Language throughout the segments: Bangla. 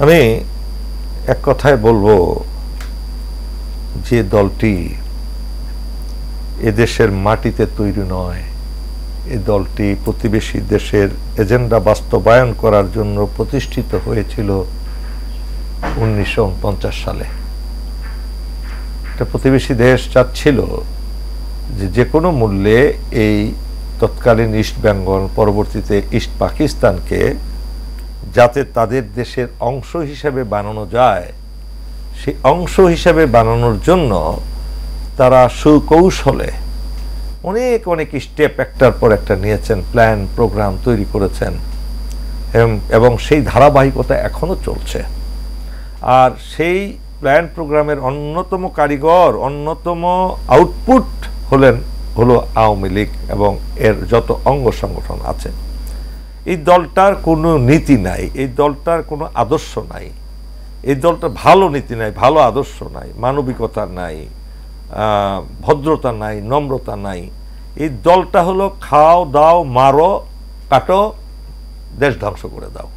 আমি এক কথায় বলবো যে দলটি এদেশের মাটিতে তৈরি নয়, এই দলটি প্রতিবেশী দেশের এজেন্ডা বাস্তবায়ন করার জন্য প্রতিষ্ঠিত হয়েছিল 1949 সালে। একটা প্রতিবেশী দেশ চাচ্ছিল যে কোনো মূল্যে এই তৎকালীন ইস্ট বেঙ্গল, পরবর্তীতে ইস্ট পাকিস্তানকে যাতে তাদের দেশের অংশ হিসেবে বানানো যায়, সেই অংশ হিসেবে বানানোর জন্য তারা সুকৌশলে অনেক অনেক স্টেপ একটার পর একটা নিয়েছেন, প্ল্যান প্রোগ্রাম তৈরি করেছেন, এবং সেই ধারাবাহিকতা এখনো চলছে। আর সেই প্ল্যান প্রোগ্রামের অন্যতম কারিগর, অন্যতম আউটপুট হলো আওয়ামী লীগ এবং এর যত অঙ্গ সংগঠন আছে। এই দলটার কোনো নীতি নাই, এই দলটার কোনো আদর্শ নাই, এই দলটার ভালো নীতি নাই, ভালো আদর্শ নাই, মানবিকতা নাই, ভদ্রতা নাই, নম্রতা নাই। এই দলটা হলো খাও দাও, মারো, কাটো, দেশ ধ্বংস করে দাও।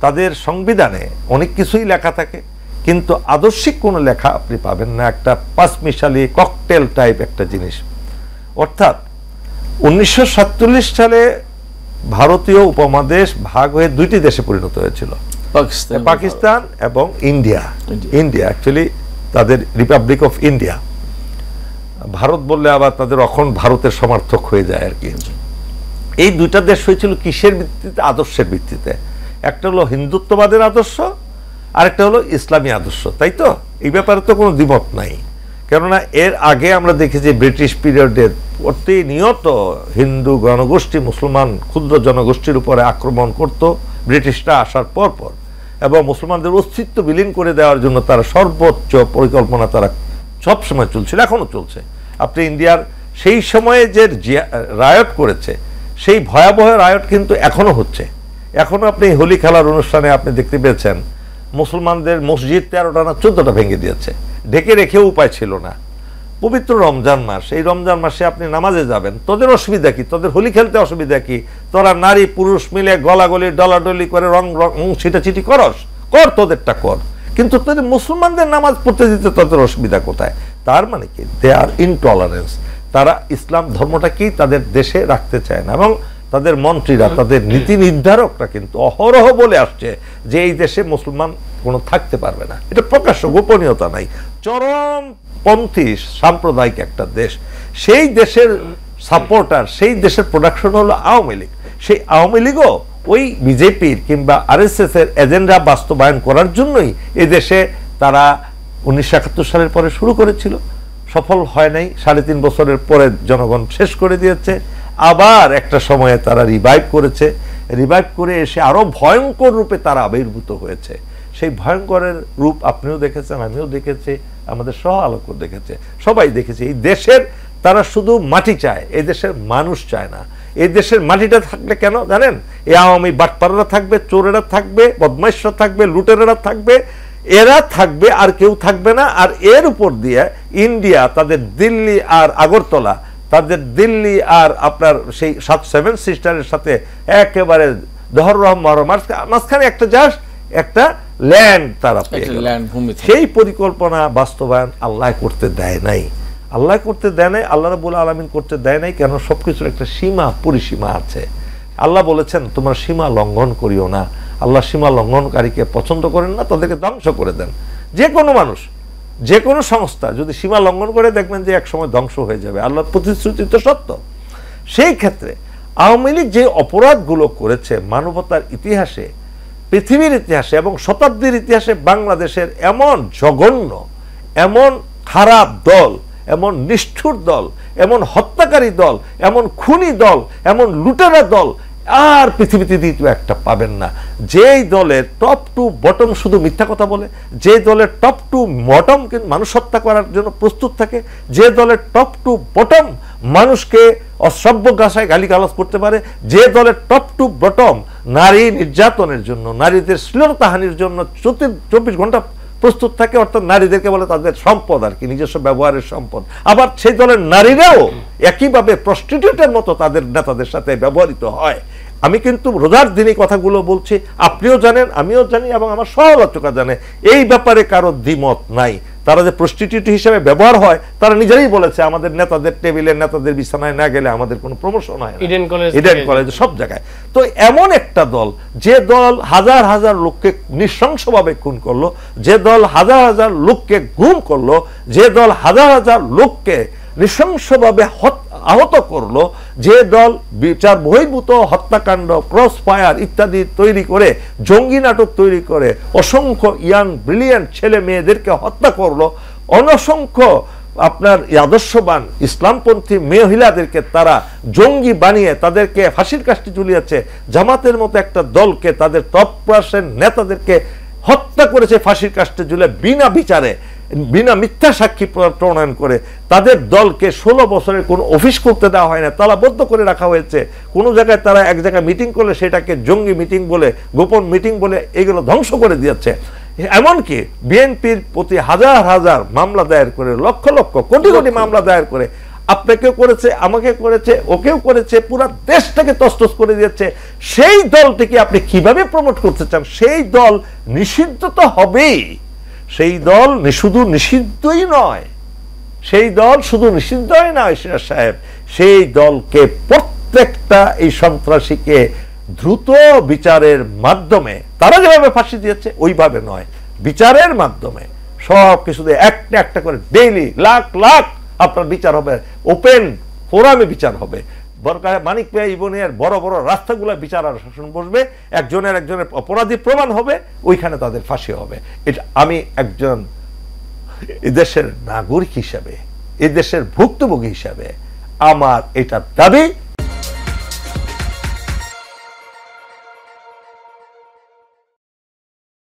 তাদের সংবিধানে অনেক কিছুই লেখা থাকে, কিন্তু আদর্শিক কোনো লেখা আপনি পাবেন না। একটা পাঁচমিশালি ককটেল টাইপ একটা জিনিস। অর্থাৎ 1947 সালে ভারতীয় উপমহাদেশ ভাগ হয়ে দুইটি দেশে পরিণত হয়েছিল, পাকিস্তান এবং ইন্ডিয়া। ইন্ডিয়া অ্যাকচুয়ালি তাদের রিপাবলিক অফ ইন্ডিয়া। ভারত বললে আবার তাদের অখণ্ড ভারতের সমর্থক হয়ে যায় আর কি। এই দুইটা দেশ হয়েছিল কিসের ভিত্তিতে? আদর্শের ভিত্তিতে। একটা হলো হিন্দুত্ববাদের আদর্শ, আরেকটা হলো ইসলামী আদর্শ, তাই তো? এই ব্যাপারে তো কোনো দ্বিমত নাই। কেননা এর আগে আমরা দেখেছি ব্রিটিশ পিরিয়ডে প্রতিনিয়ত হিন্দু জনগোষ্ঠী মুসলমান ক্ষুদ্র জনগোষ্ঠীর উপরে আক্রমণ করত ব্রিটিশরা আসার পর পর, এবং মুসলমানদের অস্তিত্ব বিলীন করে দেওয়ার জন্য তারা সর্বোচ্চ পরিকল্পনা তারা সবসময় চলছিল, এখনো চলছে। আপনি ইন্ডিয়ার সেই সময়ে যে রায়ট করেছে, সেই ভয়াবহ রায়ট কিন্তু এখনো হচ্ছে। এখনো আপনি হোলি খেলার অনুষ্ঠানে আপনি দেখতে পেয়েছেন মুসলমানদের মসজিদ 13টা না 14টা ভেঙে দিয়েছে, ঢেকে রেখেও উপায় ছিল না। পবিত্র রমজান মাস, এই রমজান মাসে আপনি নামাজে যাবেন, তোদের অসুবিধা কি? তোদের হোলি খেলতে অসুবিধা কি? তোরা নারী পুরুষ মিলে গলাগলি ডলাডলি করে রং ছিটাছিটি করস, কর, তোদেরটা কর, কিন্তু তোদের মুসলমানদের নামাজ পড়তে দিতে তোদের অসুবিধা কোথায়? তার মানে কি? দে আর ইনটলারেন্স। তারা ইসলাম ধর্মটাকেই তাদের দেশে রাখতে চায় না, এবং তাদের মন্ত্রীরা, তাদের নীতি নির্ধারকরা কিন্তু অহরহ বলে আসছে যে এই দেশে মুসলমান কোনো থাকতে পারবে না। এটা প্রকাশ্য, গোপনীয়তা নাই। চরমপন্থী সাম্প্রদায়িক একটা দেশ, সেই দেশের সাপোর্টার, সেই দেশের প্রোডাকশন হলো আওয়ামী লীগ। সেই আওয়ামী লীগও ওই বিজেপির কিংবা আরএসএস এর এজেন্ডা বাস্তবায়ন করার জন্যই এদেশে তারা 1971 সালের পরে শুরু করেছিল। সফল হয় নাই, 3.5 বছরের পরে জনগণ শেষ করে দিয়েছে। আবার একটা সময়ে তারা রিভাইভ করেছে, রিভাইভ করে এসে আরো ভয়ঙ্কর রূপে তারা আবির্ভূত হয়েছে। সেই ভয়ঙ্করের রূপ আপনিও দেখেছেন, আমিও দেখেছি, আমাদের সহ আলোকও দেখেছে, সবাই দেখেছে। এই দেশের তারা শুধু মাটি চায়, এই দেশের মানুষ চায় না। এই দেশের মাটিটা থাকলে কেন জানেন? এই আওয়ামী বাটপাররা থাকবে, চোরেরা থাকবে, বদমাইশরা থাকবে, লুটেরেরা থাকবে, এরা থাকবে, আর কেউ থাকবে না। আর এর উপর দিয়ে ইন্ডিয়া তাদের দিল্লি আর আগরতলা, তাদের দিল্লি আর আপনার সেই 7 সিস্টারের সাথে একেবারে দহররহম মাঝখানে একটা জাস্ট একটা ল্যান্ড তারা পেয়ে গেল। সেই পরিকল্পনা বাস্তবায়ন আল্লাহ করতে দেয় নাই, আল্লাহ করতে দেয় নাই, আল্লাহ রাব্বুল আলামিন করতে দেয় নাই। কেন? সবকিছুর একটা সীমা পরিসীমা আছে। আল্লাহ বলেছেন তোমরা সীমা লঙ্ঘন করিও না। আল্লাহ সীমা লঙ্ঘনকারীকে পছন্দ করেন না, তাদেরকে ধ্বংস করে দেন। যে কোনো মানুষ, যে কোনো সংস্থা যদি সীমা লঙ্ঘন করে, দেখবেন যে একসময় ধ্বংস হয়ে যাবে। আল্লাহর প্রতিশ্রুতি তো সত্য। সেই ক্ষেত্রে আওয়ামী লীগ যে অপরাধগুলো করেছে মানবতার ইতিহাসে, পৃথিবীর ইতিহাসে এবং শতাব্দীর ইতিহাসে, বাংলাদেশের এমন জঘন্য, এমন খারাপ দল, এমন নিষ্ঠুর দল, এমন হত্যাকারী দল, এমন খুনি দল, এমন লুটেরা দল আর পৃথিবীতে দ্বিতীয় একটা পাবেন না। যেই দলের টপ টু বটম শুধু মিথ্যা কথা বলে, যে দলের টপ টু বটম মানুষ হত্যা করার জন্য প্রস্তুত থাকে, যে দলের টপ টু বটম মানুষকে অসভ্য ভাষায় গালিগালাজ করতে পারে, যে দলের টপ টু বটম নারী নির্যাতনের জন্য, নারীদের শ্লীলতাহানির জন্য 24 ঘন্টা প্রস্তুত থাকে, অর্থাৎ নারীদেরকে বলে তাদের সম্পদ আর কি, নিজস্ব ব্যবহারের সম্পদ। আবার সেই দলের নারীরাও একইভাবে প্রস্টিটিউটের মতো তাদের নেতাদের সাথে ব্যবহৃত হয়। আমি কিন্তু রোজার দিনে কথাগুলো বলছি, আপনিও জানেন, আমিও জানি, এবং আমার সহআলোচকরা জানে, এই ব্যাপারে কারো দ্বিমত নাই। তারা যে প্রস্টিটিউট হিসেবে ব্যবহার হয়, তারা নিজেরাই বলেছে আমাদের নেতাদের টেবিলে, নেতাদের বিছানায় না গেলে আমাদের কোনো প্রমোশন হয় না, ইডেন কলেজ সব জায়গায়। তো এমন একটা দল, যে দল হাজার হাজার লোককে নৃশংসভাবে খুন করলো, যে দল হাজার হাজার লোককে গুম করলো, যে দল হাজার হাজার লোককে নৃশংসভাবে আহত করলো, যে দল বিচার বহির্ভূত হত্যাকাণ্ড, ক্রস ফায়ার ইত্যাদি তৈরি করে, জঙ্গি নাটক তৈরি করে অসংখ্য ইয়াং ব্রিলিয়ান্ট ছেলে মেয়েদেরকে হত্যা করলো, অনসংখ্য আপনার আদর্শবান ইসলামপন্থী মহিলাদেরকে তারা জঙ্গি বানিয়ে তাদেরকে ফাঁসির কাষ্ঠে ঝুলিয়েছে, জামাতের মতো একটা দলকে, তাদের তৎপ্রাসের নেতাদেরকে হত্যা করেছে ফাঁসির কাষ্ঠে ঝুলে বিনা বিচারে, বিনা মিথ্যা সাক্ষী প্রণয়ন করে। তাদের দলকে 16 বছরের কোন অফিস করতে দেওয়া হয় না, তালাবদ্ধ করে রাখা হয়েছে। কোনো জায়গায় তারা এক জায়গায় মিটিং করলে সেটাকে জঙ্গি মিটিং বলে, গোপন মিটিং বলে এগুলো ধ্বংস করে দিয়েছে। এমনকি বিএনপির প্রতি হাজার হাজার মামলা দায়ের করে, লক্ষ লক্ষ কোটি কোটি মামলা দায়ের করে, আপনাকেও করেছে, আমাকে করেছে, ওকেও করেছে, পুরো দেশটাকে তছনছ করে দিয়েছে। সেই দলটিকে আপনি কিভাবে প্রমোট করতে চান? সেই দল নিষিদ্ধ তো হবেই। সেই দল শুধু নিষিদ্ধই নয়, সেই দল শুধু নিষিদ্ধই নয় সিরাজ সাহেব, সেই দলকে প্রত্যেকটা এই সন্ত্রাসীকে দ্রুত বিচারের মাধ্যমে, তারা যেভাবে ফাঁসি দিয়েছে ওইভাবে নয়, বিচারের মাধ্যমে সব কিছুতে একটা একটা করে ডেইলি লাখ লাখ আপনার বিচার হবে, ওপেন ফোরামে বিচার হবে। মানিক মিয়া ইবনের বড় বড় রাস্তাগুলো বিচার আর শাসন বসবে, একজনের অপরাধী প্রমাণ হবে, ওইখানে তাদের ফাঁসি হবে। এটা আমি একজন এদেশের নাগরিক হিসাবে, এদেশের ভুক্তভোগী হিসাবে আমার এটা দাবি,